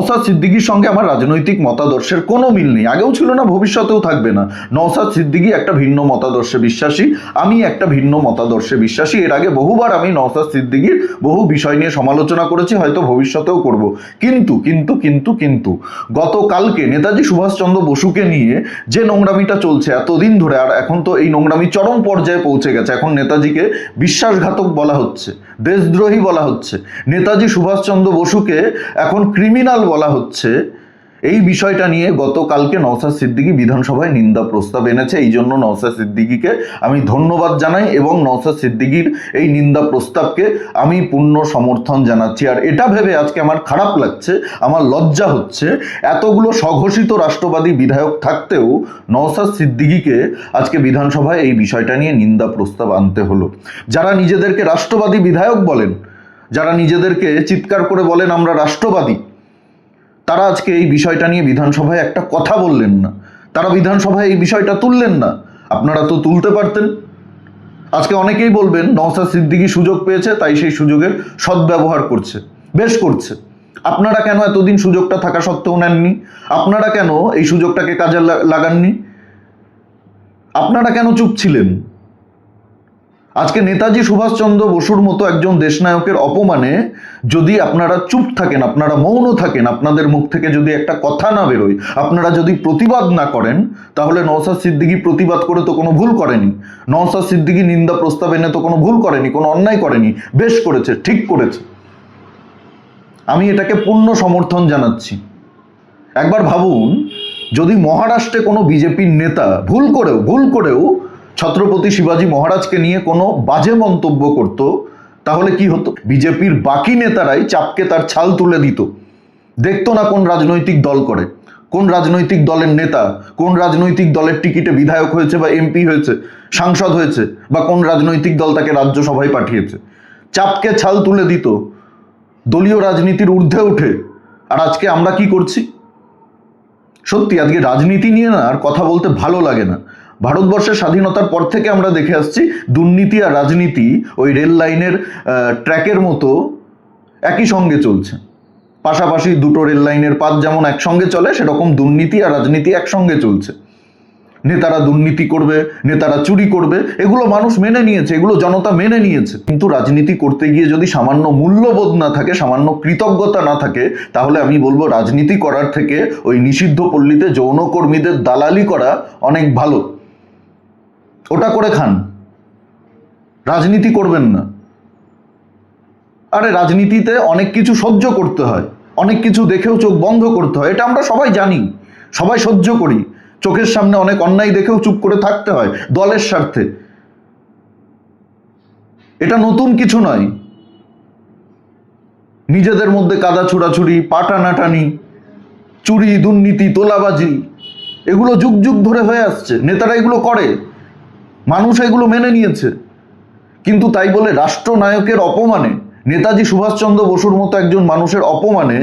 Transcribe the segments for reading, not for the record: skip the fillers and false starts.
নওশাদ সিদ্দিকীর সঙ্গে আমার রাজনৈতিক মতাদর্শের কোনো মিল নেই, আগেও ছিল না, ভবিষ্যতেও থাকবে না। নওশাদ সিদ্দিকী একটা ভিন্ন মতাদর্শে বিশ্বাসী, আমি একটা ভিন্ন মতাদর্শে বিশ্বাসী। এর আগে বহুবার আমি নওশাদ সিদ্দিকীর বহু বিষয় নিয়ে সমালোচনা করেছি, হয়তো ভবিষ্যতেও করব। কিন্তু কিন্তু কিন্তু কিন্তু গতকালকে নেতাজি সুভাষচন্দ্র বসুকে নিয়ে যে নোংরামিটা চলছে এতদিন ধরে, আর এখন তো এই নোংরামি চরম পর্যায়ে পৌঁছে গেছে। এখন নেতাজিকে বিশ্বাসঘাতক বলা হচ্ছে, দেশদ্রোহী বলা হচ্ছে, নেতাজি সুভাষচন্দ্র বসুকে এখন ক্রিমিনাল বলা হচ্ছে। এই বিষয়টা নিয়ে গতকালকে নওশাদ সিদ্দিকী বিধানসভায় নিন্দা প্রস্তাব এনেছে। এই জন্য নওশাদ সিদ্দিকীকে আমি ধন্যবাদ জানাই এবং নওশাদ সিদ্দিকীর এই নিন্দা প্রস্তাবকে আমি পূর্ণ সমর্থন জানাচ্ছি। আর এটা ভেবে আজকে আমার খারাপ লাগছে, আমার লজ্জা হচ্ছে, এতগুলো স্বঘোষিত রাষ্ট্রবাদী বিধায়ক থাকতেও নওশাদ সিদ্দিকীকে আজকে বিধানসভায় এই বিষয়টা নিয়ে নিন্দা প্রস্তাব আনতে হলো। যারা নিজেদেরকে রাষ্ট্রবাদী বিধায়ক বলেন, যারা নিজেদেরকে চিৎকার করে বলেন আমরা রাষ্ট্রবাদী, তারা আজকে এই বিষয়টা নিয়ে বিধানসভায় একটা কথা বললেন না, তারা বিধানসভায় এই বিষয়টা তুললেন না। আপনারা তো তুলতে পারতেন। আজকে অনেকেই বলবেন নওশাদ সিদ্দিকী সুযোগ পেয়েছে তাই সেই সুযোগের সদ্ব্যবহার করছে, বেশ করছে। আপনারা কেন এতদিন সুযোগটা থাকা সত্ত্বেও নেননি? আপনারা কেন এই সুযোগটাকে কাজে লাগাননি? আপনারা কেন চুপ ছিলেন? আজকে নেতাজি সুভাষচন্দ্র বসুর মতো একজন দেশনায়কের অপমানে যদি আপনারা চুপ থাকেন, আপনারা মৌন থাকেন, আপনাদের মুখ থেকে যদি একটা কথা না বেরোয়, আপনারা যদি প্রতিবাদ না করেন, তাহলে নওশাদ সিদ্দিকী প্রতিবাদ করে তো কোনো ভুল করেনি। নওশাদ সিদ্দিকী নিন্দা প্রস্তাব এনে তো কোনো ভুল করেনি, কোনো অন্যায় করেনি, বেশ করেছে, ঠিক করেছে। আমি এটাকে পূর্ণ সমর্থন জানাচ্ছি। একবার ভাবুন, যদি মহারাষ্ট্রে কোনো বিজেপির নেতা ভুল করেও ছত্রপতি শিবাজী মহারাজকে নিয়ে কোনো বাজে মন্তব্য করত, তাহলে কি হতো? বিজেপির বাকি নেতারাই চাপকে তার ছাল তুলে দিত। দেখতো না কোন রাজনৈতিক দল করে, কোন রাজনৈতিক দলের নেতা কোন রাজনৈতিক দলের টিকিটে বিধায়ক হয়েছে বা এমপি হয়েছে, সাংসদ হয়েছে, বা কোন রাজনৈতিক দল তাকে রাজ্যসভায় পাঠিয়েছে। চাপকে ছাল তুলে দিত, দলীয় রাজনীতির ঊর্ধ্বে উঠে। আর আজকে আমরা কি করছি? সত্যি আজকে রাজনীতি নিয়ে না আর কথা বলতে ভালো লাগে না। ভারতবর্ষের স্বাধীনতার পর থেকে আমরা দেখে আসছি দুর্নীতি আর রাজনীতি ওই রেল লাইনের ট্র্যাকের মতো একই সঙ্গে চলছে। পাশাপাশি দুটো রেল লাইনের পাত যেমন একসঙ্গে চলে, সেরকম দুর্নীতি আর রাজনীতি একসঙ্গে চলছে। নেতারা দুর্নীতি করবে, নেতারা চুরি করবে, এগুলো মানুষ মেনে নিয়েছে, এগুলো জনতা মেনে নিয়েছে। কিন্তু রাজনীতি করতে গিয়ে যদি সামান্য মূল্যবোধ না থাকে, সামান্য কৃতজ্ঞতা না থাকে, তাহলে আমি বলবো রাজনীতি করার থেকে ওই নিষিদ্ধ পল্লীতে যৌনকর্মীদের দালালি করা অনেক ভালো। ওটা করে খান, রাজনীতি করবেন না। আরে রাজনীতিতে অনেক কিছু সহ্য করতে হয়, অনেক কিছু দেখেও চোখ বন্ধ করতে হয়, এটা আমরা সবাই জানি, সবাই সহ্য করি। চোখের সামনে অনেক অন্যায় দেখেও চুপ করে থাকতে হয় দলের স্বার্থে। এটা নতুন কিছু নয়। নিজেদের মধ্যে কাদা ছোড়াছুড়ি, পা টানাটানি, চুরি, দুর্নীতি, তোলাবাজি, এগুলো যুগ যুগ ধরে হয়ে আসছে। নেতারা এগুলো করে, মানুষ এগুলো মেনে নিয়েছে। কিন্তু তাই বলে রাষ্ট্রনায়কের অপমানে, নেতাজি সুভাষচন্দ্র বসুর মতো একজন মানুষের অপমানে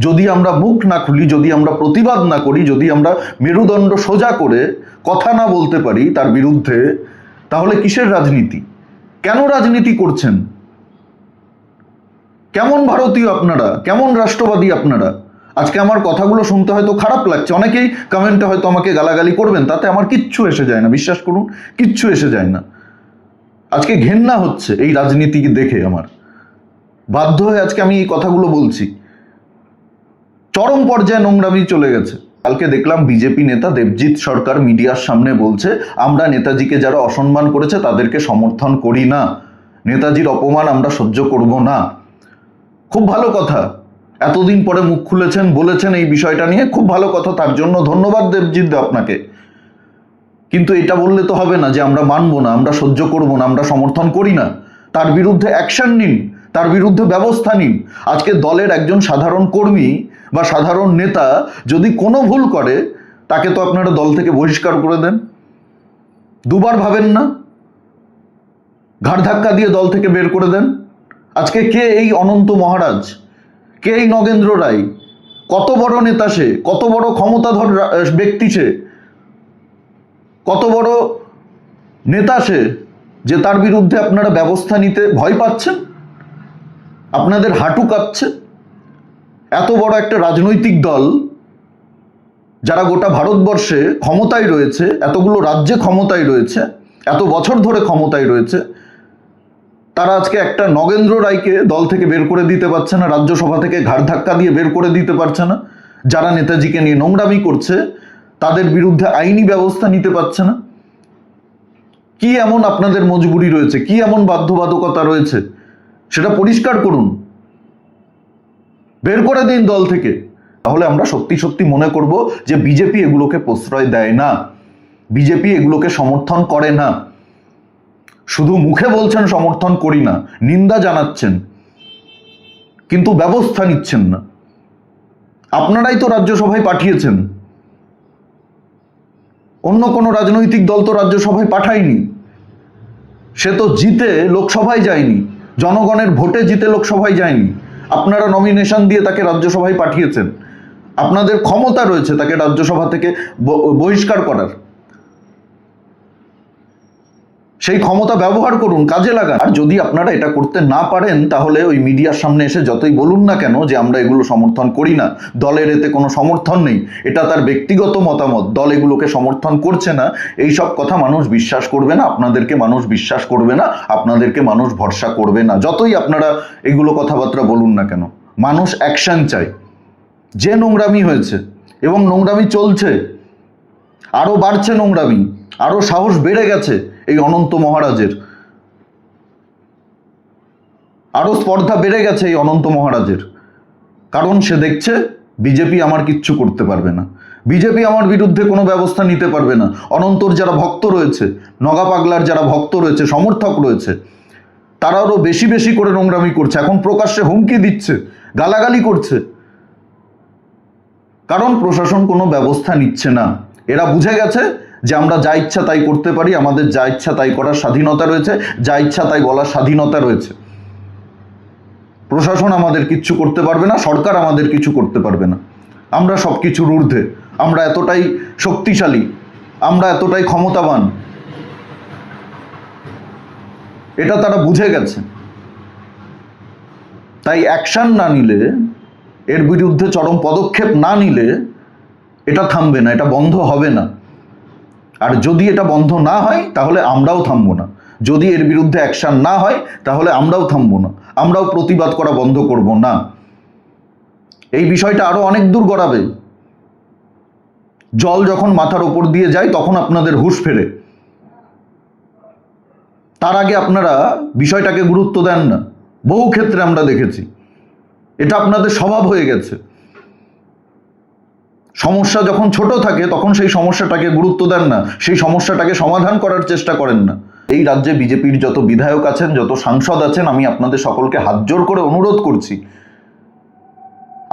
যদি আমরা মুখ না খুলি, যদি আমরা প্রতিবাদ না করি, যদি আমরা মেরুদণ্ড সোজা করে কথা না বলতে পারি তার বিরুদ্ধে, তাহলে কিসের রাজনীতি? কেন রাজনীতি করছেন? কেমন ভারতীয় আপনারা? কেমন রাষ্ট্রবাদী আপনারা? আজকে আমার কথাগুলো শুনতে হয়তো খারাপ লাগছে, অনেকেই কমেন্টে হয়তো আমাকে গালাগালি করবেন, তাতে আমার কিচ্ছু এসে যায় না, বিশ্বাস করুন, কিচ্ছু এসে যায় না। আজকে ঘেন্না হচ্ছে এই রাজনীতি দেখে, আমার বাধ্য হয়ে আজকে আমি এই কথাগুলো বলছি। চরম পর্যায়ে নোংরামি চলে গেছে। কালকে দেখলাম বিজেপি নেতা দেবজিৎ সরকার মিডিয়ার সামনে বলছে আমরা নেতাজিকে যারা অসম্মান করেছে তাদেরকে সমর্থন করি না, নেতাজির অপমান আমরা সহ্য করব না। খুব ভালো কথা, এতদিন পরে মুখ খুলেছেন, বলেছেন এই বিষয়টা নিয়ে, খুব ভালো কথা, তার জন্য ধন্যবাদ দেবজিৎ আপনাকে। কিন্তু এটা বললে তো হবে না যে আমরা মানবো না, আমরা সহ্য করব না, আমরা সমর্থন করি না। তার বিরুদ্ধে অ্যাকশন নিন, তার বিরুদ্ধে ব্যবস্থা নিন। আজকে দলের একজন সাধারণ কর্মী বা সাধারণ নেতা যদি কোনো ভুল করে, তাকে তো আপনারা দল থেকে বহিষ্কার করে দেন। দুবার ভাবেন না, ঘাড় ধাক্কা দিয়ে দল থেকে বের করে দেন। আজকে কে এই অনন্ত মহারাজ, কে এই নগেন্দ্র রায়? কত বড় নেতা সে, কত বড় ক্ষমতাধর ব্যক্তি সে, কত বড় নেতা সে, যে তার বিরুদ্ধে আপনারা ব্যবস্থা নিতে ভয় পাচ্ছেন, আপনাদের হাঁটু কাঁপছে। এত বড় একটা রাজনৈতিক দল যারা গোটা ভারতবর্ষে ক্ষমতায় রয়েছে, এতগুলো রাজ্যে ক্ষমতায় রয়েছে, এত বছর ধরে ক্ষমতায় রয়েছে, তারা আজকে একটা নগেন্দ্র রায়কে দল থেকে বের করে দিতে পারছে না, রাজ্যসভা থেকে ঘাড় ধাক্কা দিয়ে বের করে দিতে পারছে না, যারা নেতাজিকে নিয়ে নোংরামি করছে তাদের বিরুদ্ধে আইনি ব্যবস্থা নিতে পারছে না। কি এমন আপনাদের মজবুরি রয়েছে, কি এমন বাধ্যবাধকতা রয়েছে, সেটা পরিষ্কার করুন, বের করে দিন দল থেকে। তাহলে আমরা সত্যি সত্যি মনে করব যে বিজেপি এগুলোকে প্রশ্রয় দেয় না, বিজেপি এগুলোকে সমর্থন করে না। শুধু মুখে বলছেন সমর্থন করি না, নিন্দা জানাচ্ছেন, কিন্তু ব্যবস্থা নিচ্ছেন না। আপনারাই তো রাজ্যসভায় পাঠিয়েছেন, অন্য কোনো রাজনৈতিক দল তো রাজ্যসভায় পাঠায়নি। সে তো জিতে লোকসভায় যায়নি, জনগণের ভোটে জিতে লোকসভায় যায়নি, আপনারা নমিনেশন দিয়ে তাকে রাজ্যসভায় পাঠিয়েছেন। আপনাদের ক্ষমতা রয়েছে তাকে রাজ্যসভা থেকে বহিষ্কার করার, সেই ক্ষমতা ব্যবহার করুন, কাজে লাগান। আর যদি আপনারা এটা করতে না পারেন তাহলে ওই মিডিয়ার সামনে এসে যতই বলুন না কেন যে আমরা এগুলো সমর্থন করি না, দলের এতে কোনো সমর্থন নেই, এটা তার ব্যক্তিগত মতামত, দল এগুলোকে সমর্থন করছে না, এই সব কথা মানুষ বিশ্বাস করবে না, আপনাদেরকে মানুষ বিশ্বাস করবে না, আপনাদেরকে মানুষ ভরসা করবে না, যতই আপনারা এগুলো কথাবার্তা বলুন না কেন। মানুষ অ্যাকশন চায়। যে নোংরামি হয়েছে এবং নোংরামি চলছে, আরো বাড়ছে নোংরামি, আরো সাহস বেড়ে গেছে এই অনন্ত মহারাজের, আরো স্পর্ধা বেড়ে গেছে এই অনন্ত মহারাজের, কারণ সে দেখছে বিজেপি আমার কিচ্ছু করতে পারবে না, বিজেপি আমার বিরুদ্ধে কোনো ব্যবস্থা নিতে পারবে না। অনন্তর যারা ভক্ত রয়েছে, নগা পাগলার যারা ভক্ত রয়েছে, সমর্থক রয়েছে, তারা আরো বেশি বেশি করে নোংরামি করছে, এখন প্রকাশ্যে হুমকি দিচ্ছে, গালাগালি করছে, কারণ প্রশাসন কোনো ব্যবস্থা নিচ্ছে না। এরা বুঝে গেছে যে আমরা যা ইচ্ছা তাই করতে পারি, আমাদের যা ইচ্ছা তাই করার স্বাধীনতা রয়েছে, যা ইচ্ছা তাই বলার স্বাধীনতা রয়েছে, প্রশাসন আমাদের কিচ্ছু করতে পারবে না, সরকার আমাদের কিছু করতে পারবে না, আমরা সব কিছুর ঊর্ধ্বে, আমরা এতটাই শক্তিশালী, আমরা এতটাই ক্ষমতাবান, এটা তারা বুঝে গেছে। তাই অ্যাকশন না নিলে, এর বিরুদ্ধে চরম পদক্ষেপ না নিলে এটা থামবে না, এটা বন্ধ হবে না। আর যদি এটা বন্ধ না হয় তাহলে আমরাও থামবো না, যদি এর বিরুদ্ধে অ্যাকশন না হয় তাহলে আমরাও থামবো না, আমরাও প্রতিবাদ করা বন্ধ করব না। এই বিষয়টা আরো অনেক দূর গড়াবে। জল যখন মাথার ওপর দিয়ে যায় তখন আপনাদের হুঁশ ফেরে, তার আগে আপনারা বিষয়টাকে গুরুত্ব দেন না। বহু ক্ষেত্রে আমরা দেখেছি, এটা আপনাদের স্বভাব হয়ে গেছে। সমস্যা যখন ছোট থাকে তখন সেই সমস্যাটাকে গুরুত্ব দেন না, সেই সমস্যাটাকে সমাধান করার চেষ্টা করেন না। এই রাজ্যে বিজেপির যত বিধায়ক আছেন, যত সাংসদ আছেন, আমি আপনাদের সকলকে হাত জোর করে অনুরোধ করছি,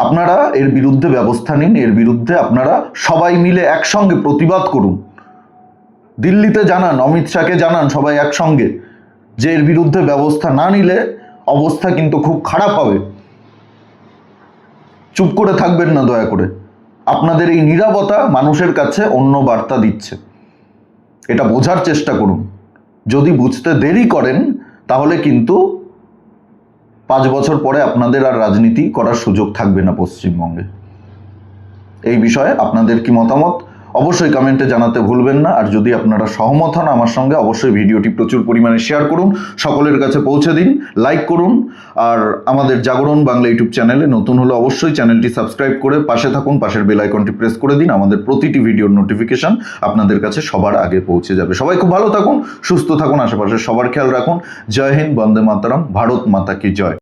আপনারা এর বিরুদ্ধে ব্যবস্থা নিন, এর বিরুদ্ধে আপনারা সবাই মিলে একসঙ্গে প্রতিবাদ করুন। দিল্লিতে জানান, অমিত শাহকে জানান, সবাই একসঙ্গে, যে এর বিরুদ্ধে ব্যবস্থা না নিলে অবস্থা কিন্তু খুব খারাপ হবে। চুপ করে থাকবেন না দয়া করে, আপনাদের এই নীরবতা মানুষের কাছে অন্য বার্তা দিচ্ছে, এটা বোঝার চেষ্টা করুন। যদি বুঝতে দেরি করেন তাহলে কিন্তু 5 বছর পরে আপনাদের আর রাজনীতি করার সুযোগ থাকবে না পশ্চিমবঙ্গে। এই বিষয়ে আপনাদের কি মতামত অবশ্যই কমেন্টে জানাতে ভুলবেন না। আর যদি আপনারা সহমত হন আমার সঙ্গে, অবশ্যই ভিডিওটি প্রচুর পরিমাণে শেয়ার করুন, সকলের কাছে পৌঁছে দিন, লাইক করুন। আর আমাদের জাগরণ বাংলা ইউটিউব চ্যানেলে নতুন হলে অবশ্যই চ্যানেলটি সাবস্ক্রাইব করে পাশে থাকুন, পাশের বেল আইকনটি প্রেস করে দিন, আমাদের প্রতিটি ভিডিওর নোটিফিকেশন আপনাদের কাছে সবার আগে পৌঁছে যাবে। সবাই খুব ভালো থাকুন, সুস্থ থাকুন, আশেপাশে সবার খেয়াল রাখুন। জয় হিন্দ, বন্দে মাতরম, ভারত মাতা কি জয়।